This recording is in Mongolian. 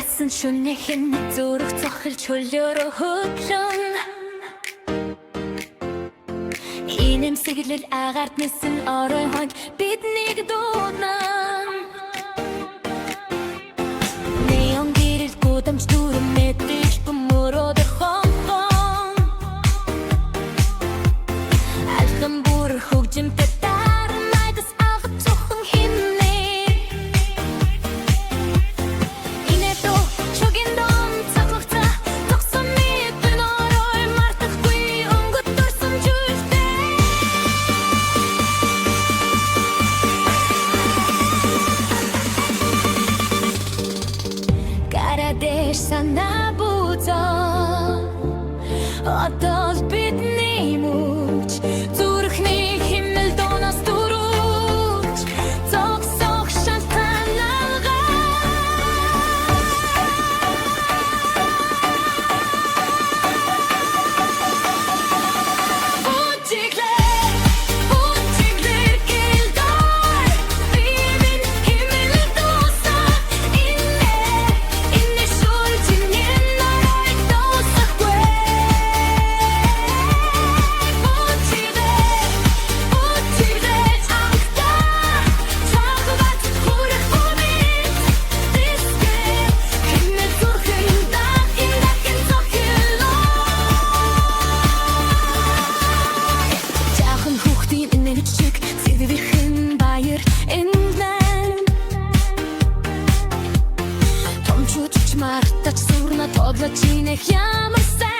Яасан шүнэхэн зүрх цохилж хөлөөрөө хөдлөн Инэмсэглэл агаарт нисэн орой хонь биднийг дууднан Неон гэрэл гудамж дүрм мэдээж бөмөрөөдөр хонхон Алхам бүр хөгжимтэй дарнайдас ах цохон хинэ Инэдо чогиндон цаглахта токсон мэдэн орой мартахгүй өнгөт дурсан жүлдэ Гарадеш санаа бузаа Отол бидний мөч зүрхний химнэл донос дөрүүч Зогсох шалтгаалгаа Бутиглэр гэлдой Би минь химнэл дусаа Инэ шүлжинэн орой дусахгүй Бутиглэр ангата Чахбат хүрэх хүмит Дисгэ химнэл зүрхэн дахин зохилоо Жаахан хүүхдийн энэч шиг Сэвэрхэн баяр энэн Томчууд ч мартаж сүрнэ тодлож инэх ямар сайн